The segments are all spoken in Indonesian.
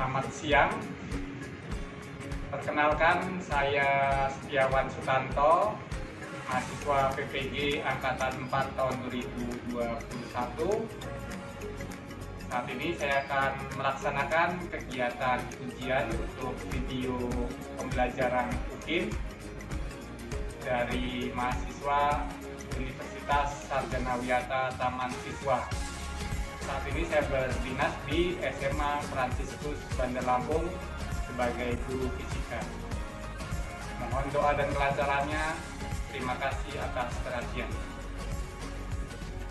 Selamat siang. Perkenalkan, saya Setiawan Sutanto, mahasiswa PPG Angkatan 4 tahun 2021. Saat ini saya akan melaksanakan kegiatan ujian untuk video pembelajaran UKIM dari mahasiswa Universitas Sarjana Wiyata Taman Siswa. Saat ini saya berdinas di SMA Fransiskus Bandar Lampung sebagai guru fisika. Mohon doa dan kelancarannya. Terima kasih atas perhatian.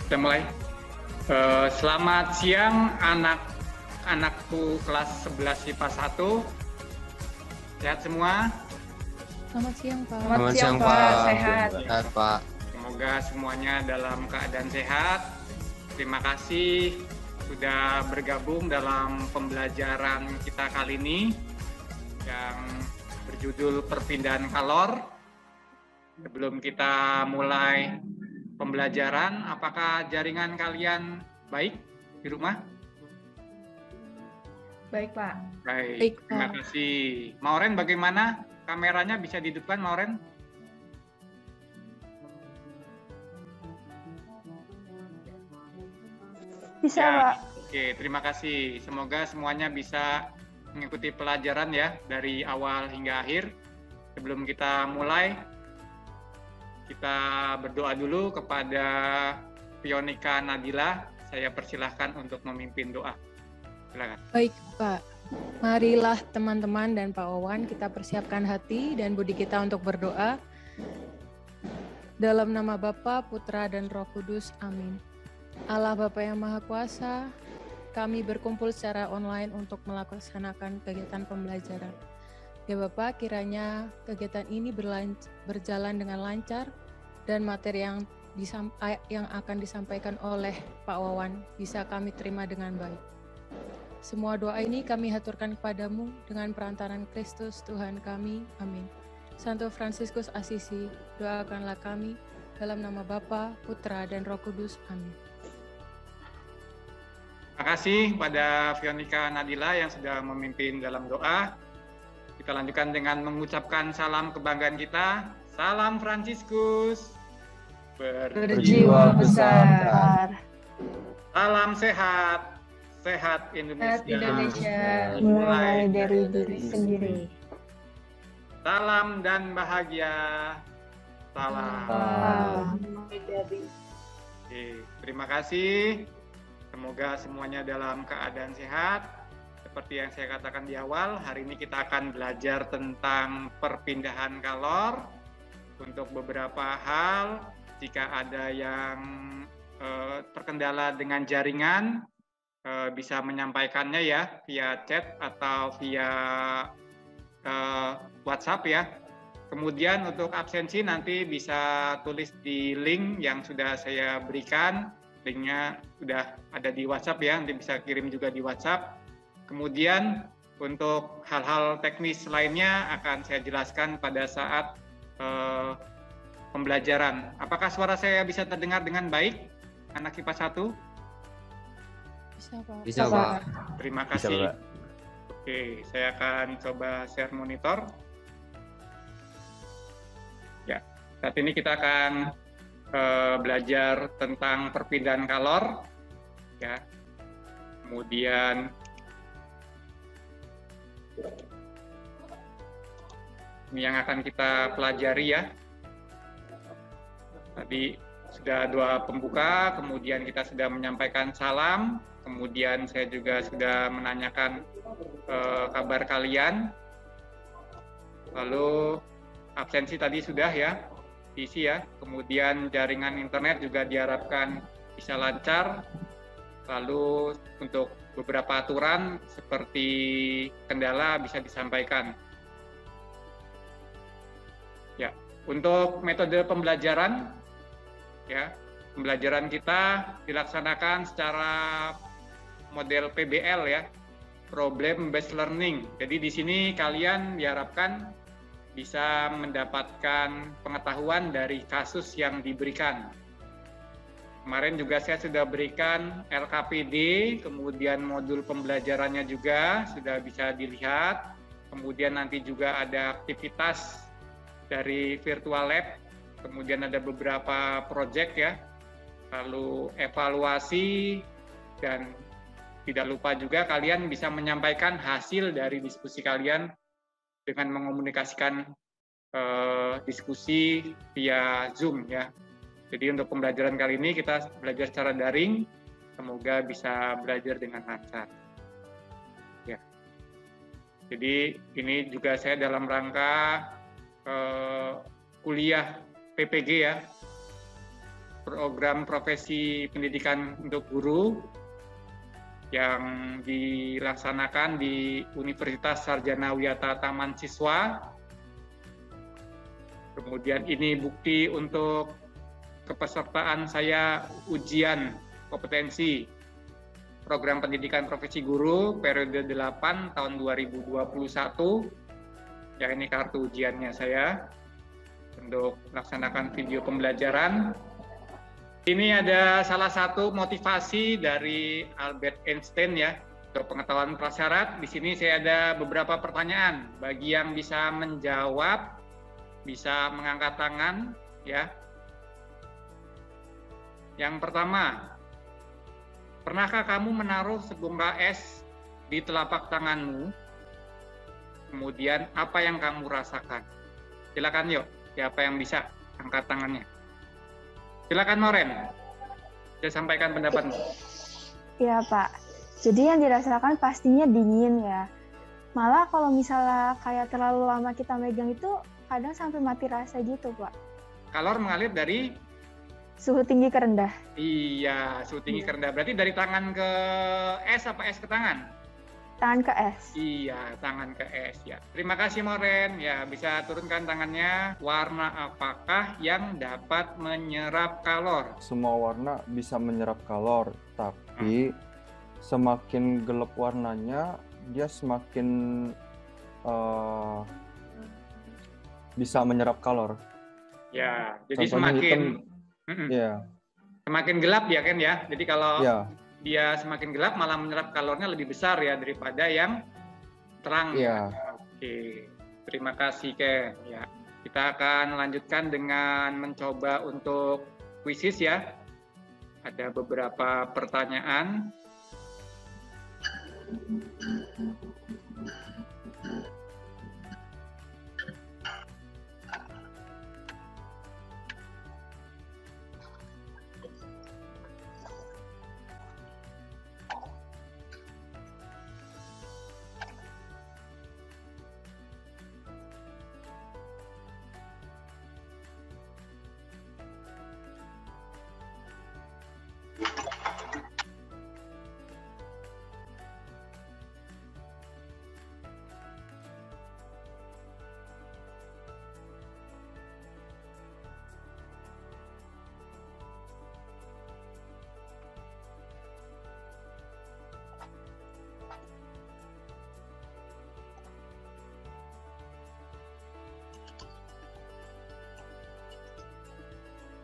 Kita mulai. Selamat siang anak-anakku kelas 11 IPA 1. Sehat semua? Selamat siang, Pak. Selamat siang, Pak. Sehat. Sehat, Pak. Semoga semuanya dalam keadaan sehat. Terima kasih sudah bergabung dalam pembelajaran kita kali ini yang berjudul perpindahan kalor. Sebelum kita mulai pembelajaran, apakah jaringan kalian baik di rumah? Baik, Pak. Baik, terima kasih. Mauren, bagaimana? Kameranya bisa dihidupkan, Mauren? Bisa, Ya, Pak. oke, terima kasih. Semoga semuanya bisa mengikuti pelajaran ya dari awal hingga akhir. Sebelum kita mulai, kita berdoa dulu kepada Fionika Nadila. Saya persilahkan untuk memimpin doa. Silakan. Baik, Pak. Marilah teman-teman dan Pak Wawan kita persiapkan hati dan budi kita untuk berdoa. Dalam nama Bapa, Putra, dan Roh Kudus. Amin. Allah Bapa yang Maha Kuasa, kami berkumpul secara online untuk melaksanakan kegiatan pembelajaran. Ya Bapak, kiranya kegiatan ini berjalan dengan lancar dan materi yang akan disampaikan oleh Pak Wawan bisa kami terima dengan baik. Semua doa ini kami haturkan kepadamu dengan perantaran Kristus Tuhan kami. Amin. Santo Fransiskus Asisi, doakanlah kami dalam nama Bapa, Putra, dan Roh Kudus. Amin. Terima kasih pada Fionika Nadila yang sudah memimpin dalam doa. Kita lanjutkan dengan mengucapkan salam kebanggaan kita. Salam Fransiskus. Berjiwa besar. Salam sehat. Sehat Indonesia. Sehat Indonesia. Mulai dari diri sendiri. Salam dan bahagia. Salam. Oke, terima kasih. Semoga semuanya dalam keadaan sehat. Seperti yang saya katakan di awal, hari ini kita akan belajar tentang perpindahan kalor. Untuk beberapa hal, jika ada yang terkendala dengan jaringan, bisa menyampaikannya ya via chat atau via WhatsApp ya. Kemudian untuk absensi nanti bisa tulis di link yang sudah saya berikan. Linknya sudah ada di WhatsApp ya, nanti bisa kirim juga di WhatsApp. Kemudian untuk hal-hal teknis lainnya akan saya jelaskan pada saat pembelajaran. Apakah suara saya bisa terdengar dengan baik, anak IPA 1? Bisa, Pak. Bisa, Pak. Terima kasih. Oke, saya akan coba share monitor. Ya, saat ini kita akan belajar tentang perpindahan kalor, ya. Kemudian ini yang akan kita pelajari ya. Tadi sudah doa pembuka, kemudian kita sudah menyampaikan salam, kemudian saya juga sudah menanyakan kabar kalian. Lalu absensi tadi sudah ya. Isi ya, kemudian jaringan internet juga diharapkan bisa lancar. Lalu untuk beberapa aturan seperti kendala bisa disampaikan. Ya, untuk metode pembelajaran, ya, pembelajaran kita dilaksanakan secara model PBL ya, Problem Based Learning. Jadi di sini kalian diharapkan bisa mendapatkan pengetahuan dari kasus yang diberikan. Kemarin juga saya sudah berikan LKPD, kemudian modul pembelajarannya juga sudah bisa dilihat. Kemudian nanti juga ada aktivitas dari virtual lab, kemudian ada beberapa project ya, lalu evaluasi, dan tidak lupa juga kalian bisa menyampaikan hasil dari diskusi kalian dengan mengomunikasikan diskusi via Zoom ya. Jadi untuk pembelajaran kali ini kita belajar secara daring, semoga bisa belajar dengan lancar. Ya. Jadi ini juga saya dalam rangka kuliah PPG ya, program profesi pendidikan untuk guru yang dilaksanakan di Universitas Sarjana Wiyata Taman Siswa. Kemudian ini bukti untuk kepesertaan saya ujian kompetensi program pendidikan profesi guru periode 8 tahun 2021. Ya, ini kartu ujiannya saya untuk melaksanakan video pembelajaran. Ini ada salah satu motivasi dari Albert Einstein ya, untuk pengetahuan prasyarat. Di sini saya ada beberapa pertanyaan bagi yang bisa menjawab, bisa mengangkat tangan ya. Yang pertama, pernahkah kamu menaruh sebongkah es di telapak tanganmu? Kemudian apa yang kamu rasakan? Silakan yuk, siapa yang bisa angkat tangannya? Silakan Moren, saya sampaikan pendapatmu. Iya Pak, jadi yang dirasakan pastinya dingin ya. Malah kalau misalnya kayak terlalu lama kita megang itu kadang sampai mati rasa gitu Pak. Kalor mengalir dari? Suhu tinggi ke rendah. Iya, suhu tinggi ke rendah. Berarti dari tangan ke es apa es ke tangan? Tangan ke es. Iya, tangan ke es ya. Terima kasih Moren. Ya, bisa turunkan tangannya. Warna apakah yang dapat menyerap kalor? Semua warna bisa menyerap kalor, tapi semakin gelap warnanya, dia semakin bisa menyerap kalor. Ya, jadi Contohnya semakin ya. Semakin gelap ya kan ya. Jadi kalau Ya. dia semakin gelap malah menyerap kalornya lebih besar ya daripada yang terang. Ya. Oke, terima kasih Ken. Ya, kita akan lanjutkan dengan mencoba untuk kuisis ya. Ada beberapa pertanyaan.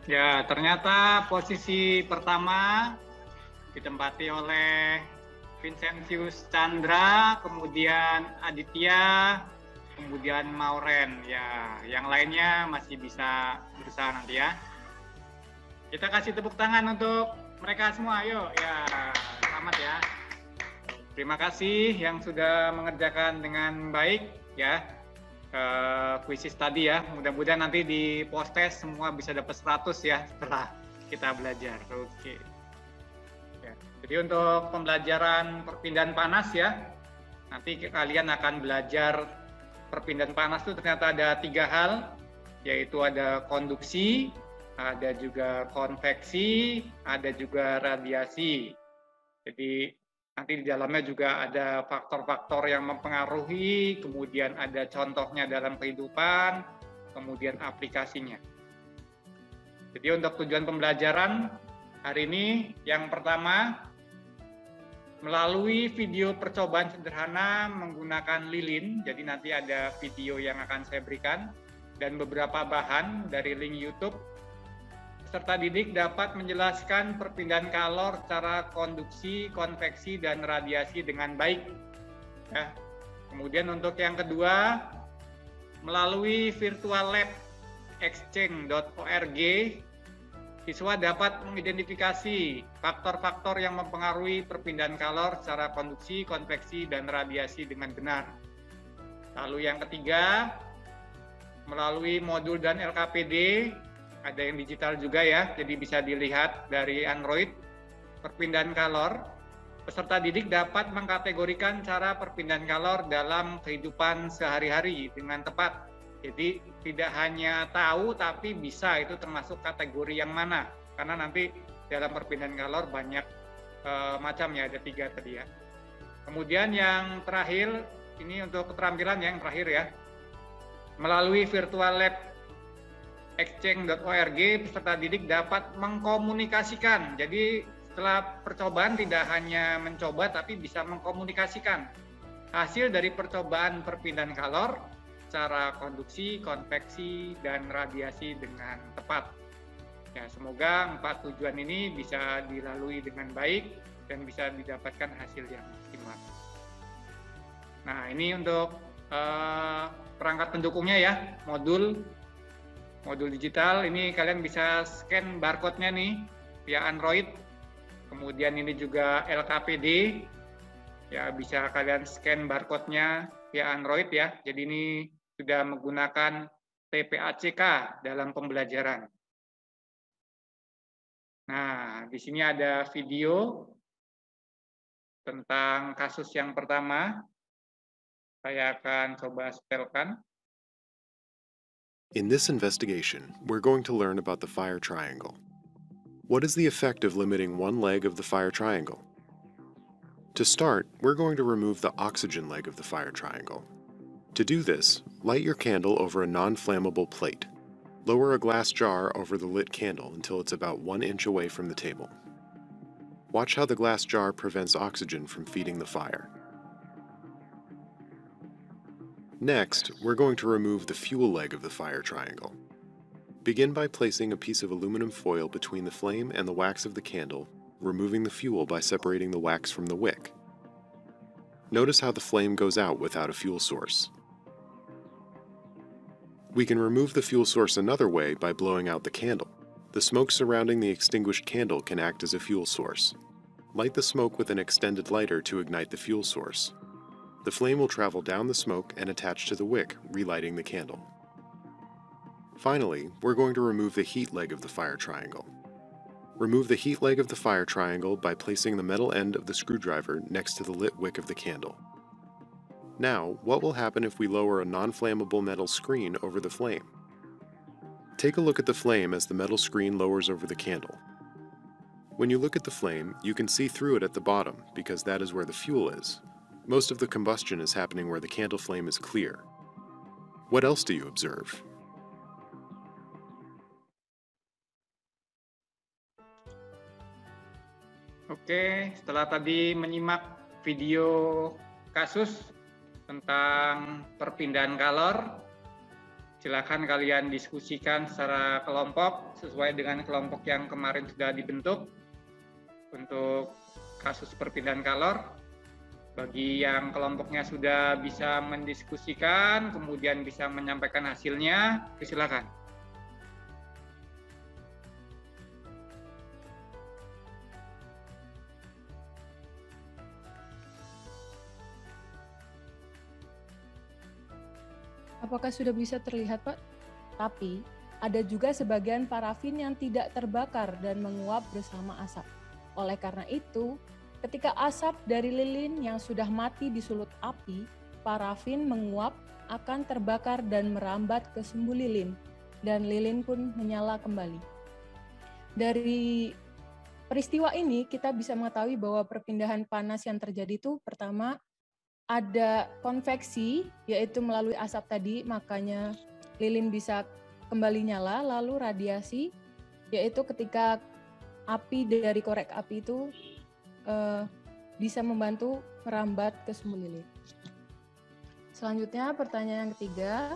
Ya, ternyata posisi pertama ditempati oleh Vincentius Chandra, kemudian Aditya, kemudian Mauren. Ya, yang lainnya masih bisa berusaha nanti ya. Kita kasih tepuk tangan untuk mereka semua, yuk. Ya, selamat ya. Terima kasih yang sudah mengerjakan dengan baik ya. Kuisis tadi ya, mudah-mudahan nanti di post test semua bisa dapat 100 ya setelah kita belajar. Oke. Ya, jadi untuk pembelajaran perpindahan panas ya, nanti kalian akan belajar perpindahan panas itu ternyata ada 3 hal, yaitu ada konduksi, ada juga konveksi, ada juga radiasi. Jadi nanti di dalamnya juga ada faktor-faktor yang mempengaruhi, kemudian ada contohnya dalam kehidupan, kemudian aplikasinya. Jadi untuk tujuan pembelajaran hari ini, yang pertama, melalui video percobaan sederhana menggunakan lilin, jadi nanti ada video yang akan saya berikan, dan beberapa bahan dari link YouTube. peserta didik dapat menjelaskan perpindahan kalor secara konduksi, konveksi, dan radiasi dengan baik. Ya. Kemudian untuk yang kedua, melalui virtual lab exchange.org, siswa dapat mengidentifikasi faktor-faktor yang mempengaruhi perpindahan kalor secara konduksi, konveksi, dan radiasi dengan benar. Lalu yang ketiga, melalui modul dan LKPD, ada yang digital juga ya, jadi bisa dilihat dari Android, perpindahan kalor. Peserta didik dapat mengkategorikan cara perpindahan kalor dalam kehidupan sehari-hari dengan tepat. Jadi tidak hanya tahu, tapi bisa itu termasuk kategori yang mana. Karena nanti dalam perpindahan kalor banyak macam ya, ada 3 tadi ya. Kemudian yang terakhir, ini untuk keterampilan yang terakhir ya. Melalui virtual lab exchange.org, peserta didik dapat mengkomunikasikan. Jadi setelah percobaan tidak hanya mencoba, tapi bisa mengkomunikasikan hasil dari percobaan perpindahan kalor secara konduksi, konveksi, dan radiasi dengan tepat. Ya, semoga 4 tujuan ini bisa dilalui dengan baik dan bisa didapatkan hasil yang maksimal. Nah, ini untuk perangkat pendukungnya ya, modul digital. Ini kalian bisa scan barcode-nya nih via Android. Kemudian ini juga LKPD. Ya, bisa kalian scan barcode-nya via Android ya. Jadi ini sudah menggunakan TPACK dalam pembelajaran. Nah, di sini ada video tentang kasus yang pertama. Saya akan coba spellkan. In this investigation, we're going to learn about the fire triangle. What is the effect of limiting one leg of the fire triangle? To start, we're going to remove the oxygen leg of the fire triangle. To do this, light your candle over a non-flammable plate. Lower a glass jar over the lit candle until it's about 1 inch away from the table. Watch how the glass jar prevents oxygen from feeding the fire. Next, we're going to remove the fuel leg of the fire triangle. Begin by placing a piece of aluminum foil between the flame and the wax of the candle, removing the fuel by separating the wax from the wick. Notice how the flame goes out without a fuel source. We can remove the fuel source another way by blowing out the candle. The smoke surrounding the extinguished candle can act as a fuel source. Light the smoke with an extended lighter to ignite the fuel source. The flame will travel down the smoke and attach to the wick, relighting the candle. Finally, we're going to remove the heat leg of the fire triangle. Remove the heat leg of the fire triangle by placing the metal end of the screwdriver next to the lit wick of the candle. Now, what will happen if we lower a non-flammable metal screen over the flame? Take a look at the flame as the metal screen lowers over the candle. When you look at the flame, you can see through it at the bottom because that is where the fuel is. Most of the combustion is happening where the candle flame is clear. What else do you observe? Oke, setelah tadi menyimak video kasus tentang perpindahan kalor, silakan kalian diskusikan secara kelompok sesuai dengan kelompok yang kemarin sudah dibentuk untuk kasus perpindahan kalor. Bagi yang kelompoknya sudah bisa mendiskusikan, kemudian bisa menyampaikan hasilnya, silakan. Apakah sudah bisa terlihat, Pak? Tapi, ada juga sebagian parafin yang tidak terbakar dan menguap bersama asap. Oleh karena itu, ketika asap dari lilin yang sudah mati disulut api, parafin menguap akan terbakar dan merambat ke sumbu lilin, dan lilin pun menyala kembali. Dari peristiwa ini, kita bisa mengetahui bahwa perpindahan panas yang terjadi itu pertama, ada konveksi, yaitu melalui asap tadi, makanya lilin bisa kembali nyala. Lalu radiasi, yaitu ketika api dari korek api itu bisa membantu merambat ke sumbu lilin. Selanjutnya, pertanyaan yang ketiga.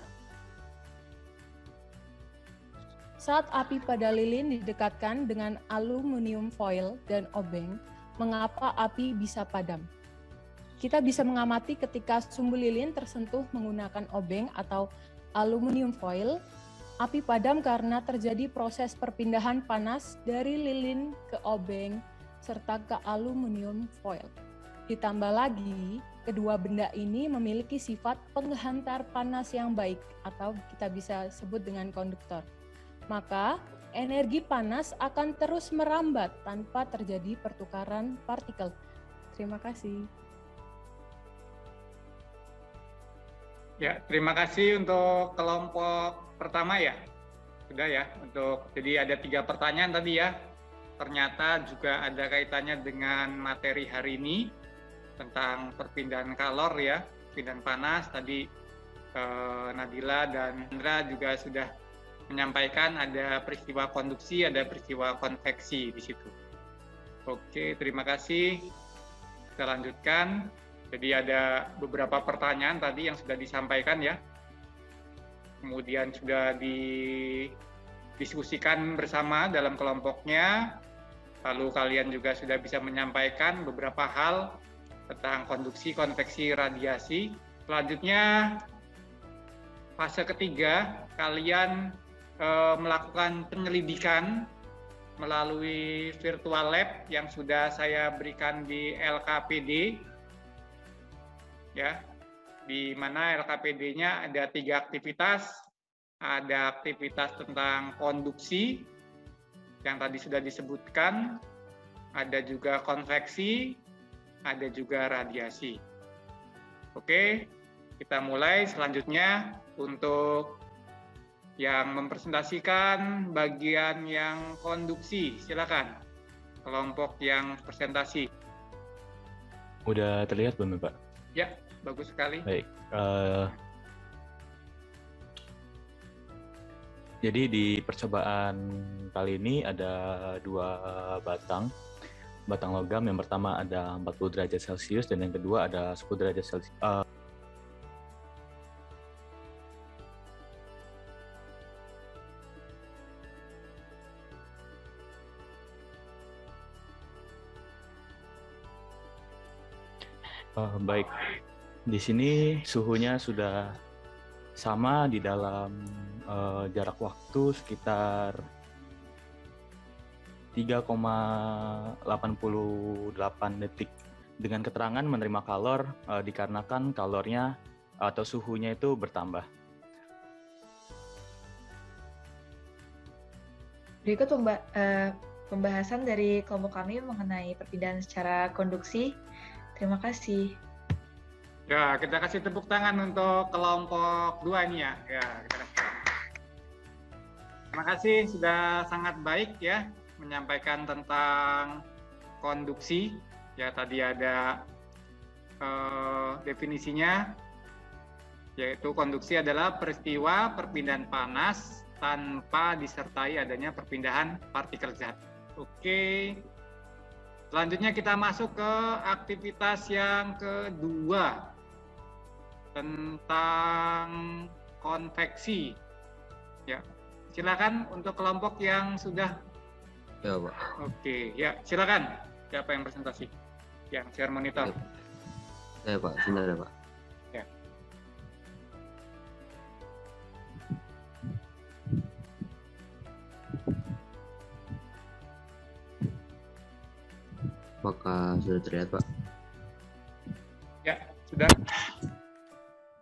Saat api pada lilin didekatkan dengan aluminium foil dan obeng, mengapa api bisa padam? Kita bisa mengamati ketika sumbu lilin tersentuh menggunakan obeng atau aluminium foil, api padam karena terjadi proses perpindahan panas dari lilin ke obeng serta ke aluminium foil. Ditambah lagi, kedua benda ini memiliki sifat penghantar panas yang baik atau kita bisa sebut dengan konduktor. Maka, energi panas akan terus merambat tanpa terjadi pertukaran partikel. Terima kasih. Ya, terima kasih untuk kelompok pertama ya. Sudah ya, jadi ada 3 pertanyaan tadi ya. Ternyata juga ada kaitannya dengan materi hari ini tentang perpindahan kalor ya, perpindahan panas. Tadi Nadila dan Indra juga sudah menyampaikan ada peristiwa konduksi, ada peristiwa konveksi di situ. Oke, terima kasih. Kita lanjutkan. Jadi ada beberapa pertanyaan tadi yang sudah disampaikan ya. Kemudian sudah didiskusikan bersama dalam kelompoknya. Lalu kalian juga sudah bisa menyampaikan beberapa hal tentang konduksi, konveksi, radiasi. Selanjutnya, fase ketiga, kalian melakukan penyelidikan melalui virtual lab yang sudah saya berikan di LKPD. Ya, di mana LKPD-nya ada 3 aktivitas. Ada aktivitas tentang konduksi, yang tadi sudah disebutkan, ada juga konveksi, ada juga radiasi. Oke, kita mulai selanjutnya untuk yang mempresentasikan bagian yang konduksi. Silakan, kelompok yang presentasi. Udah terlihat belum, Pak? Ya, bagus sekali. Baik. Jadi di percobaan kali ini ada 2 batang logam. Yang pertama ada 40 derajat Celcius dan yang kedua ada 10 derajat Celcius. Baik, di sini suhunya sudah sama di dalam jarak waktu sekitar 3,88 detik. Dengan keterangan menerima kalor dikarenakan kalornya atau suhunya itu bertambah. Berikut pembahasan dari kelompok kami mengenai perpindahan secara konduksi. Terima kasih. Ya, kita kasih tepuk tangan untuk kelompok 2 ini ya. Terima kasih sudah sangat baik ya menyampaikan tentang konduksi. Ya, tadi ada definisinya, yaitu konduksi adalah peristiwa perpindahan panas tanpa disertai adanya perpindahan partikel zat. Oke. Selanjutnya kita masuk ke aktivitas yang kedua tentang konveksi. Ya, silakan untuk kelompok yang sudah. Ya, Pak. Oke, ya silakan. Siapa yang presentasi? Yang share monitor. Ya, Pak. Sebentar ya, Pak. Ya. Apakah sudah terlihat, Pak? Ya, sudah.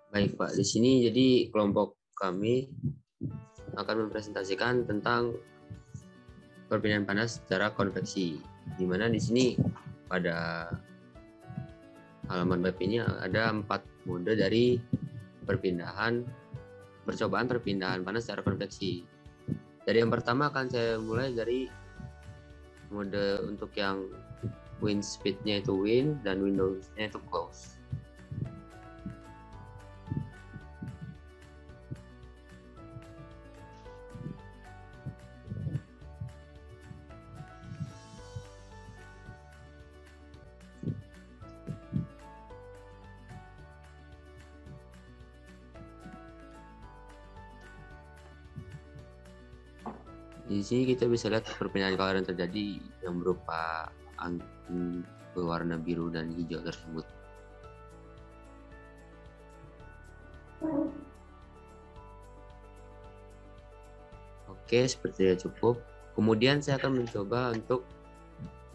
Baik, Pak. Di sini jadi kelompok kami akan mempresentasikan tentang perpindahan panas secara konveksi. Di mana di sini pada halaman web ini ada 4 mode dari percobaan perpindahan panas secara konveksi. Dari yang pertama akan saya mulai dari mode untuk yang wind speed-nya itu wind dan windows-nya itu close. Di sini kita bisa lihat perpindahan kalor yang terjadi yang berupa angin berwarna biru dan hijau tersebut. Oke, sepertinya cukup. Kemudian saya akan mencoba untuk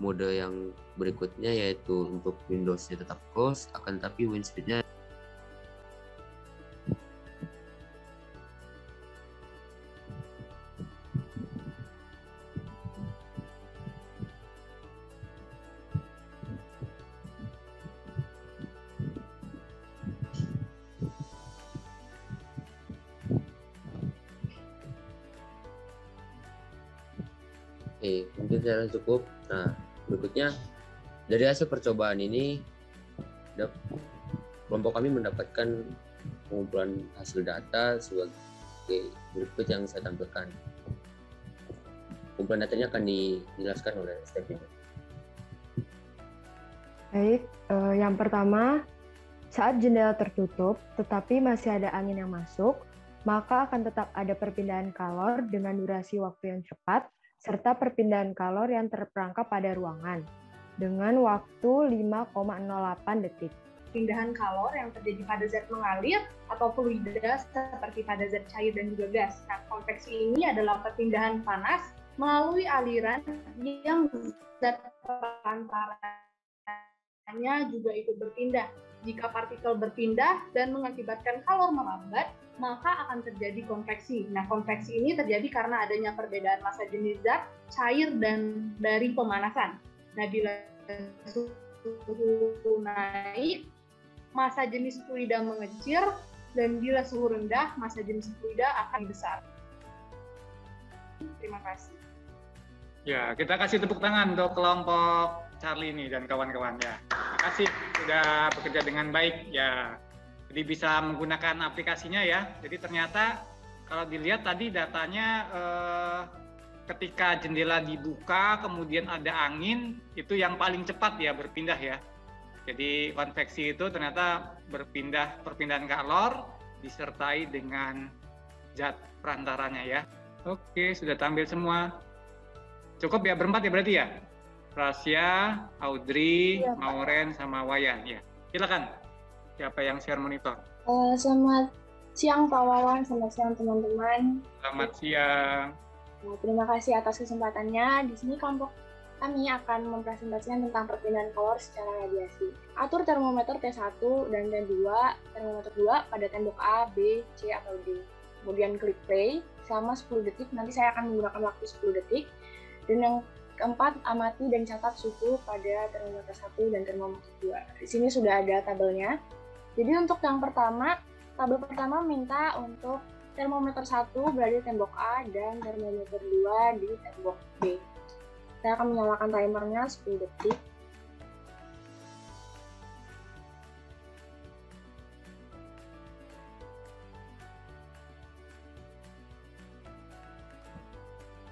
mode yang berikutnya, yaitu untuk Windows-nya tetap close, akan tetapi WinSpeed-nya mungkin saya cukup. Nah, berikutnya dari hasil percobaan ini kelompok kami mendapatkan pengumpulan hasil data sebagai berikut yang saya tampilkan. Kumpulan datanya akan dijelaskan oleh Stephanie. Baik, yang pertama, saat jendela tertutup tetapi masih ada angin yang masuk, maka akan tetap ada perpindahan kalor dengan durasi waktu yang cepat serta perpindahan kalor yang terperangkap pada ruangan dengan waktu 5,08 detik. Perpindahan kalor yang terjadi pada zat mengalir atau fluida seperti pada zat cair dan juga gas. Nah, konveksi ini adalah perpindahan panas melalui aliran yang zat perantaranya juga ikut berpindah. Jika partikel berpindah dan mengakibatkan kalor melambat, maka akan terjadi konveksi. Nah, konveksi ini terjadi karena adanya perbedaan massa jenis zat, cair, dan dari pemanasan. Nah, bila suhu naik, massa jenis fluida mengecil, dan bila suhu rendah, massa jenis fluida akan besar. Terima kasih. Ya, kita kasih tepuk tangan untuk kelompok Charlie ini dan kawan-kawan ya. Terima kasih sudah bekerja dengan baik ya. Jadi bisa menggunakan aplikasinya ya. Jadi ternyata kalau dilihat tadi datanya ketika jendela dibuka kemudian ada angin itu yang paling cepat ya berpindah ya. Jadi konveksi itu ternyata perpindahan kalor disertai dengan zat perantaranya ya. Oke, sudah tampil semua. Cukup ya berempat ya berarti ya. Prasya, Audrey, ya, Mauren sama Wayan ya. Silakan. Siapa yang share monitor? Selamat siang Pak Wawan, selamat siang teman-teman. Selamat siang. Nah, terima kasih atas kesempatannya. Di sini kelompok kami akan mempresentasikan tentang perpindahan kalor secara radiasi. Atur termometer T1 dan T2, termometer 2 pada tembok A, B, C, atau D. Kemudian klik play selama 10 detik, nanti saya akan menggunakan waktu 10 detik. Dan yang keempat, amati dan catat suhu pada termometer 1 dan termometer 2. Di sini sudah ada tabelnya. Jadi untuk yang pertama, tabel pertama minta untuk termometer 1 berada di tembok A dan termometer 2 di tembok B. Saya akan menyalakan timernya 10 detik.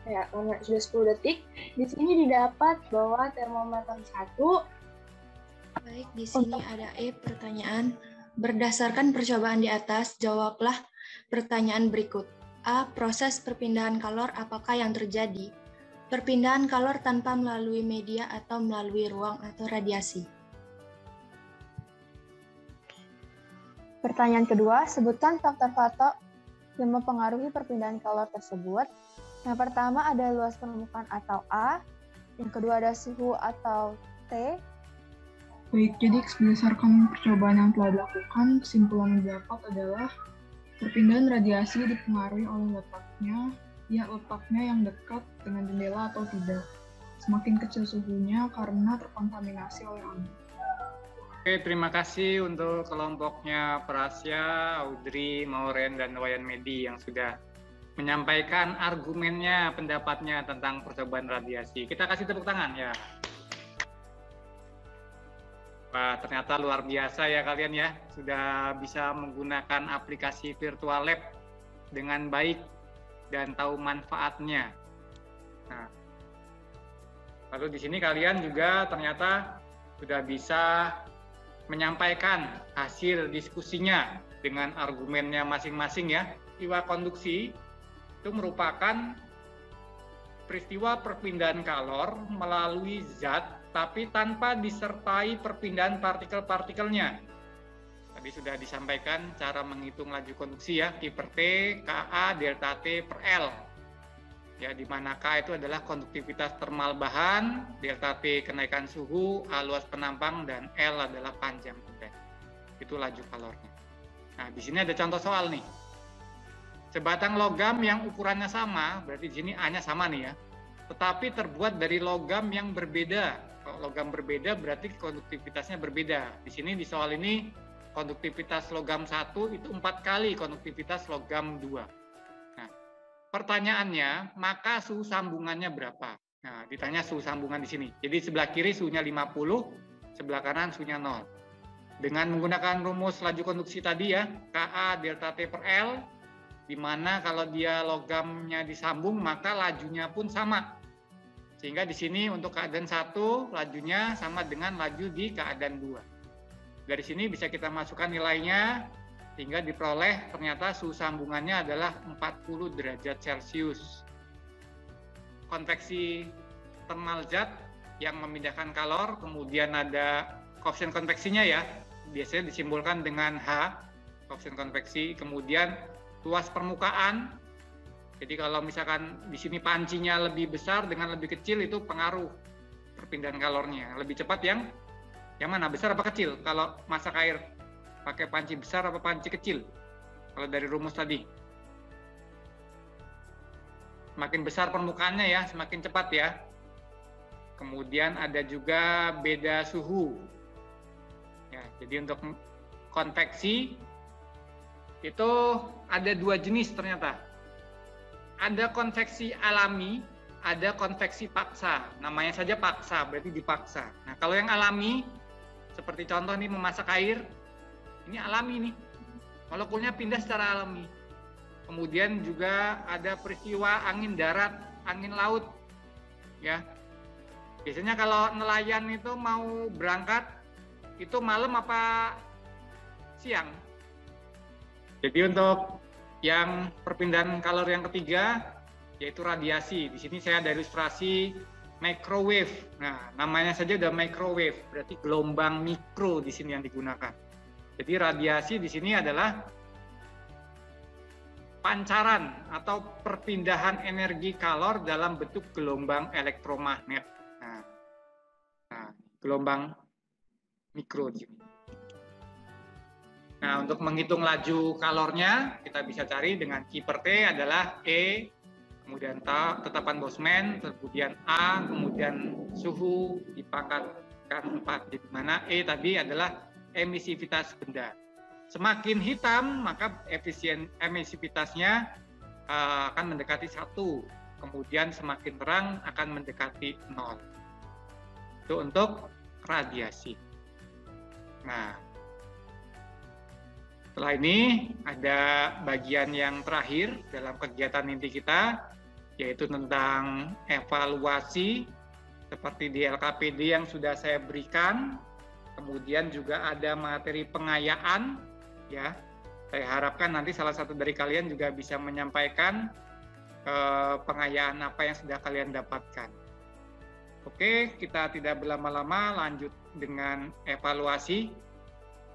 Ya, karena sudah 10 detik, di sini didapat bahwa termometer 1. Baik, di sini ada pertanyaan. Berdasarkan percobaan di atas, jawablah pertanyaan berikut. A. Proses perpindahan kalor apakah yang terjadi? Perpindahan kalor tanpa melalui media atau melalui ruang atau radiasi? Pertanyaan kedua, sebutkan faktor-faktor yang mempengaruhi perpindahan kalor tersebut. Yang pertama ada luas permukaan atau A, yang kedua ada suhu atau T. Baik, jadi berdasarkan percobaan yang telah dilakukan, kesimpulan yang didapat adalah perpindahan radiasi dipengaruhi oleh letaknya yang dekat dengan jendela atau tidak. Semakin kecil suhunya karena terkontaminasi oleh angin. Oke, terima kasih untuk kelompoknya Prasya, Audrey, Mauren, dan Wayan Medi yang sudah menyampaikan argumennya, pendapatnya tentang percobaan radiasi. Kita kasih tepuk tangan ya. Wah, ternyata luar biasa ya kalian ya, sudah bisa menggunakan aplikasi virtual lab dengan baik dan tahu manfaatnya. Nah, lalu di sini kalian juga ternyata sudah bisa menyampaikan hasil diskusinya dengan argumennya masing-masing ya. Peristiwa konduksi itu merupakan peristiwa perpindahan kalor melalui zat tapi tanpa disertai perpindahan partikel-partikelnya. Tadi sudah disampaikan cara menghitung laju konduksi ya, Q per T, Ka delta T per L. Ya, di mana K itu adalah konduktivitas termal bahan, delta T kenaikan suhu, A luas penampang, dan L adalah panjang konveks. Itu laju kalornya. Nah, di sini ada contoh soal nih. Sebatang logam yang ukurannya sama, berarti di sini A-nya sama nih ya, tetapi terbuat dari logam yang berbeda. Kalau logam berbeda berarti konduktivitasnya berbeda. Di sini di soal ini konduktivitas logam 1 itu 4 kali konduktivitas logam 2. Pertanyaannya, maka suhu sambungannya berapa? Nah, ditanya suhu sambungan di sini. Jadi sebelah kiri suhunya 50, sebelah kanan suhunya 0. Dengan menggunakan rumus laju konduksi tadi ya, Ka delta T per L, di mana kalau dia logamnya disambung, maka lajunya pun sama. Sehingga di sini untuk keadaan 1, lajunya sama dengan laju di keadaan 2. Dari sini bisa kita masukkan nilainya, sehingga diperoleh ternyata suhu sambungannya adalah 40 derajat Celcius. Konveksi termal zat yang memindahkan kalor, kemudian ada koefisien konveksinya ya, biasanya disimbolkan dengan H, koefisien konveksi, kemudian luas permukaan. Jadi kalau misalkan di sini pancinya lebih besar dengan lebih kecil, itu pengaruh perpindahan kalornya. Lebih cepat yang mana, besar apa kecil? Kalau masak air pakai panci besar apa panci kecil? Kalau dari rumus tadi. Semakin besar permukaannya ya, semakin cepat ya. Kemudian ada juga beda suhu. Ya, jadi untuk konveksi itu ada 2 jenis ternyata. Ada konveksi alami, ada konveksi paksa. Namanya saja paksa, berarti dipaksa. Nah, kalau yang alami, seperti contoh nih memasak air, ini alami nih, molekulnya pindah secara alami. Kemudian juga ada peristiwa angin darat, angin laut, ya. Biasanya kalau nelayan itu mau berangkat, itu malam apa siang. Jadi untuk yang perpindahan kalor yang ketiga, yaitu radiasi. Di sini saya ada ilustrasi microwave. Nah, namanya saja udah microwave, berarti gelombang mikro di sini yang digunakan. Jadi radiasi di sini adalah pancaran atau perpindahan energi kalor dalam bentuk gelombang elektromagnet. Nah, gelombang mikro di sini. Nah, untuk menghitung laju kalornya, kita bisa cari dengan Q per T adalah E, kemudian tetapan Boltzmann, kemudian A, kemudian suhu dipangkatkan 4, di mana E tadi adalah emisivitas benda. Semakin hitam, maka emisivitasnya akan mendekati 1. Kemudian semakin terang akan mendekati 0. Itu untuk radiasi. Nah, setelah ini ada bagian yang terakhir dalam kegiatan inti kita, yaitu tentang evaluasi seperti di LKPD yang sudah saya berikan. Kemudian juga ada materi pengayaan, ya. Saya harapkan nanti salah satu dari kalian juga bisa menyampaikan pengayaan apa yang sudah kalian dapatkan. Oke, kita tidak berlama-lama, lanjut dengan evaluasi.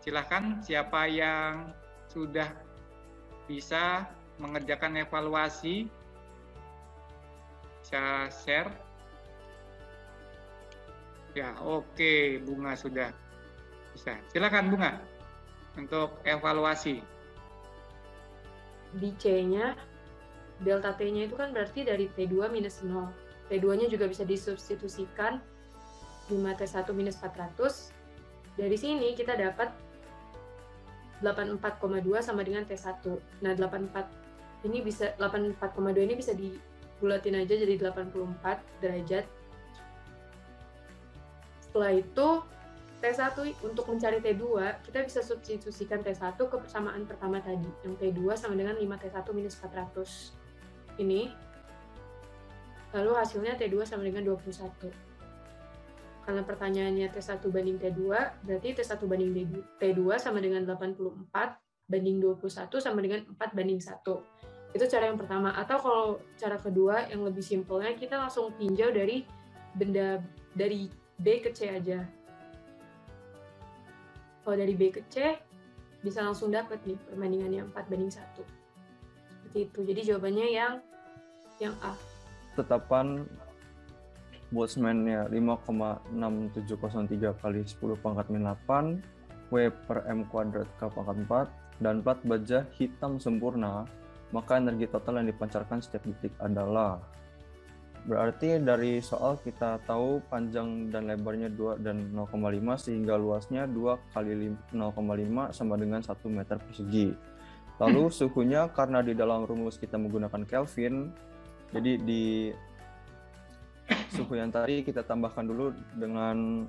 Silahkan siapa yang sudah bisa mengerjakan evaluasi, bisa share. Ya, oke, Bunga sudah. Bisa. Silakan Bunga untuk evaluasi. Di C-nya, delta T-nya itu kan berarti dari T2 minus 0. T2-nya juga bisa disubstitusikan 5T1 minus 400. Dari sini kita dapat 84,2 sama dengan T1. Nah, 84,2 ini bisa dibulatin aja jadi 84 derajat. Setelah itu, T1 untuk mencari T2, kita bisa substitusikan T1 ke persamaan pertama tadi, yang T2 sama dengan 5T1 minus 400. Ini. Lalu hasilnya T2 sama dengan 21. Karena pertanyaannya T1 banding T2, berarti T1 banding T2 sama dengan 84 banding 21 sama dengan 4 banding 1. Itu cara yang pertama. Atau kalau cara kedua yang lebih simpelnya, kita langsung tinjau dari benda dari B ke C aja. Kalau dari B ke C, bisa langsung dapat nih perbandingannya 4:1. Seperti itu. Jadi jawabannya yang A. Tetapan Boltzmann-nya 5,6703 kali 10 pangkat min 8 W per M kuadrat K pangkat 4 dan plat baja hitam sempurna, maka energi total yang dipancarkan setiap detik adalah. Berarti dari soal kita tahu panjang dan lebarnya 2 dan 0,5 sehingga luasnya 2 kali 0,5 sama dengan 1 meter persegi. Lalu suhunya karena di dalam rumus kita menggunakan Kelvin, jadi di suhu yang tadi kita tambahkan dulu dengan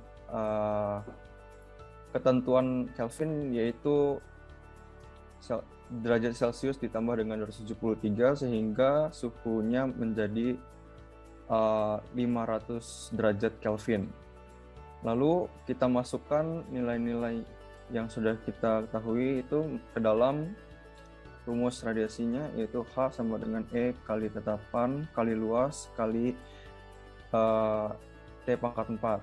ketentuan Kelvin, yaitu derajat Celcius ditambah dengan 273 sehingga suhunya menjadi 500 derajat Kelvin. Lalu kita masukkan nilai-nilai yang sudah kita ketahui itu ke dalam rumus radiasinya, yaitu H sama dengan E kali tetapan kali luas kali T pangkat 4.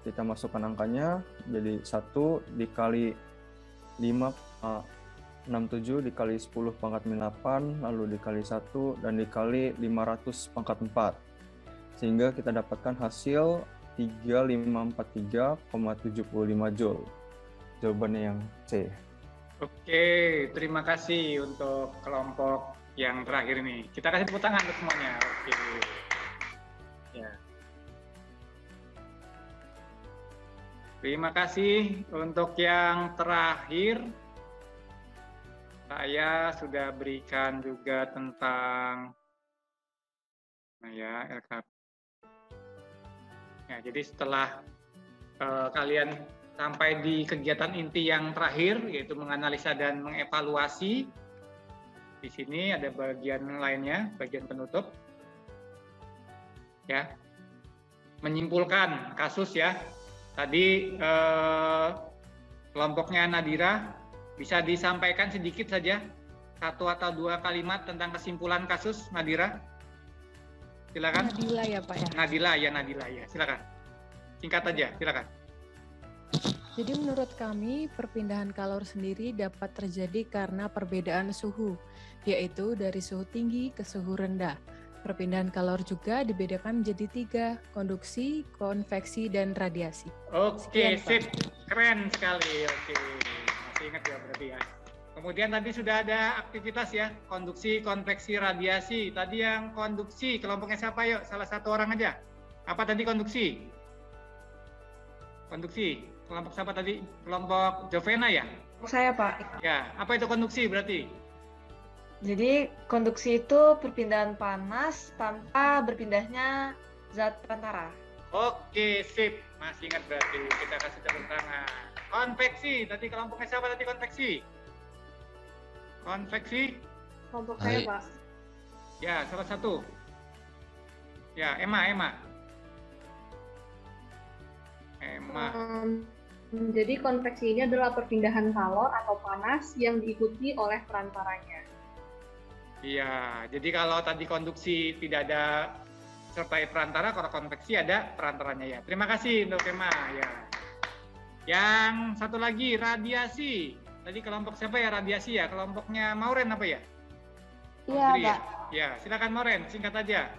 Kita masukkan angkanya jadi 1 dikali 5,67 dikali 10 pangkat min 8 lalu dikali 1 dan dikali 500 pangkat 4 sehingga kita dapatkan hasil 3543,75 Joule. Jawabannya yang C. Oke, terima kasih untuk kelompok yang terakhir ini. Kita kasih tepuk tangan untuk semuanya. Oke. Ya. Terima kasih untuk yang terakhir. Saya sudah berikan juga tentang LKP. Ya, jadi setelah kalian sampai di kegiatan inti yang terakhir, yaitu menganalisa dan mengevaluasi, di sini ada bagian lainnya, bagian penutup. Ya, menyimpulkan kasus ya. Tadi kelompoknya Nadira, bisa disampaikan sedikit saja, 1 atau 2 kalimat tentang kesimpulan kasus, Nadira? Silakan. Nadila ya Pak ya? Nadila ya, silakan. Singkat aja, silakan. Jadi menurut kami, perpindahan kalor sendiri dapat terjadi karena perbedaan suhu, yaitu dari suhu tinggi ke suhu rendah. Perpindahan kalor juga dibedakan menjadi 3, konduksi, konveksi, dan radiasi. Oke, sip. Keren sekali. Oke, masih ingat ya berarti ya. Kemudian tadi sudah ada aktivitas ya, konduksi, konveksi, radiasi. Tadi yang konduksi, kelompoknya siapa yuk? Salah satu orang aja. Apa tadi konduksi? Konduksi, kelompok siapa tadi? Kelompok Jovena ya? Saya Pak. Ya, apa itu konduksi berarti? Jadi konduksi itu perpindahan panas tanpa berpindahnya zat perantara. Oke, sip. Masih ingat berarti. Kita kasih tepuk tangan. Konveksi, tadi kelompoknya siapa tadi konveksi? Konveksi? Kelompok saya, Pak. Ya, salah satu. Ya, Emma. Jadi konveksi ini adalah perpindahan kalor atau panas yang diikuti oleh perantaranya. Iya, jadi kalau tadi konduksi tidak ada sertai perantara, kalau konveksi ada perantaranya ya. Terima kasih untuk Emma ya. Yang satu lagi radiasi. Tadi kelompok siapa ya radiasi ya? Kelompoknya Mauren apa ya? Iya, Pak. Ya, silakan Mauren, singkat aja.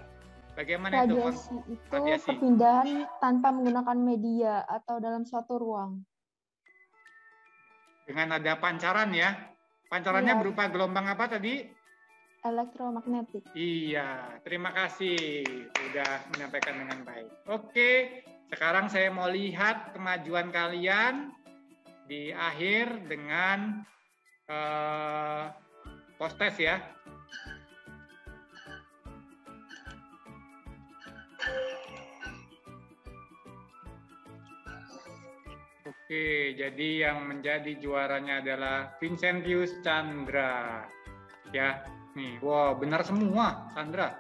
Bagaimana radiasi itu perpindahan tanpa menggunakan media atau dalam suatu ruang. Dengan ada pancaran ya. Pancarannya berupa gelombang apa tadi? Elektromagnetik. Iya, terima kasih sudah menyampaikan dengan baik. Oke, sekarang saya mau lihat kemajuan kalian di akhir dengan post-test ya. Oke, jadi yang menjadi juaranya adalah Vincentius Chandra. Ya, nih, wow, benar semua, Chandra.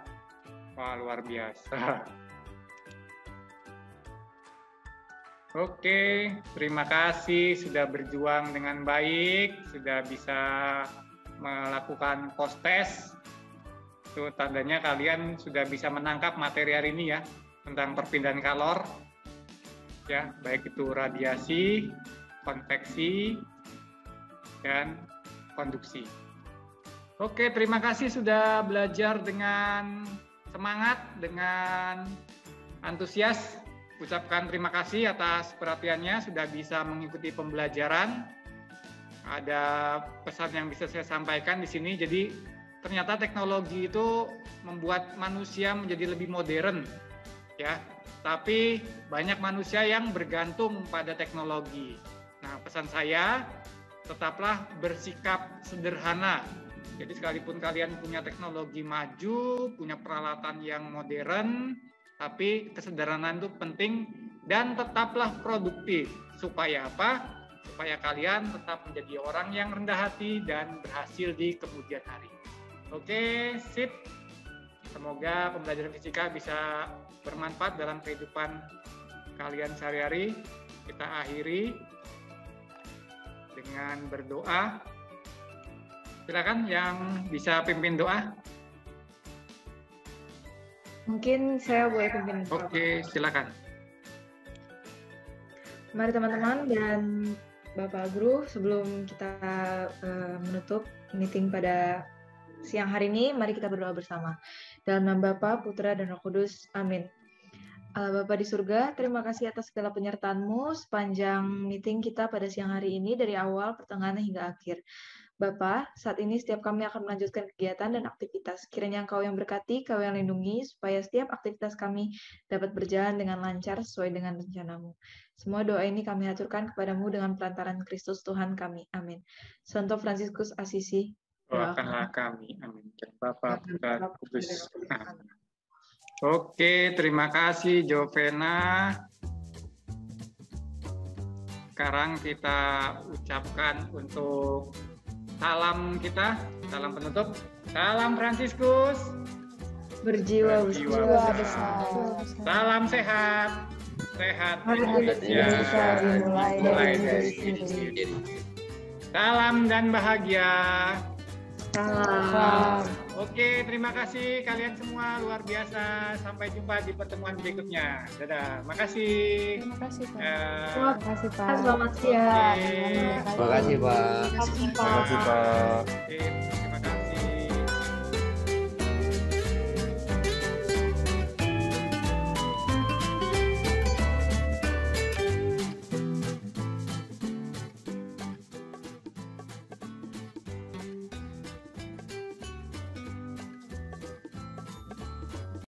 Wah, luar biasa. Oke, terima kasih sudah berjuang dengan baik, sudah bisa melakukan post test. Itu tandanya kalian sudah bisa menangkap materi hari ini ya tentang perpindahan kalor. Ya, baik itu radiasi, konveksi, dan konduksi. Oke, terima kasih sudah belajar dengan semangat, dengan antusias. Ucapkan terima kasih atas perhatiannya, sudah bisa mengikuti pembelajaran. Ada pesan yang bisa saya sampaikan di sini. Jadi ternyata teknologi itu membuat manusia menjadi lebih modern, ya. Tapi banyak manusia yang bergantung pada teknologi. Nah, pesan saya, tetaplah bersikap sederhana. Jadi sekalipun kalian punya teknologi maju, punya peralatan yang modern, tapi kesederhanaan itu penting dan tetaplah produktif. Supaya apa? Supaya kalian tetap menjadi orang yang rendah hati dan berhasil di kemudian hari. Oke, sip. Semoga pembelajaran fisika bisa bermanfaat dalam kehidupan kalian sehari-hari. Kita akhiri dengan berdoa. Silakan yang bisa pimpin doa. Mungkin saya boleh pimpin. Oke, silakan. Mari teman-teman dan Bapak Guru, sebelum kita menutup meeting pada siang hari ini, mari kita berdoa bersama. Dalam nama Bapa, Putra, dan Roh Kudus. Amin. Allah Bapa di surga, terima kasih atas segala penyertaan-Mu sepanjang meeting kita pada siang hari ini dari awal, pertengahan, hingga akhir. Bapa, saat ini setiap kami akan melanjutkan kegiatan dan aktivitas. Kiranya Engkau yang berkati, Kau yang lindungi, supaya setiap aktivitas kami dapat berjalan dengan lancar sesuai dengan rencana-Mu. Semua doa ini kami aturkan kepadamu dengan perantaran Kristus Tuhan kami. Amin. Santo Fransiskus Asisi, doakanlah kami. Amin. Bapa, Putra, Kudus. Amin. Oke, terima kasih Jovena. Sekarang kita ucapkan untuk salam kita, salam penutup. Salam Fransiskus. Berjiwa besar. Salam sehat. Sehat Indonesia dimulai dari diri sendiri. Salam dan bahagia. Salam. Oke, terima kasih kalian semua, luar biasa. Sampai jumpa di pertemuan berikutnya. Dadah. Makasih. Terima kasih, Pak. Terima kasih, Pak. Selamat siang. Terima kasih, Pak. Terima kasih, Pak. Oke.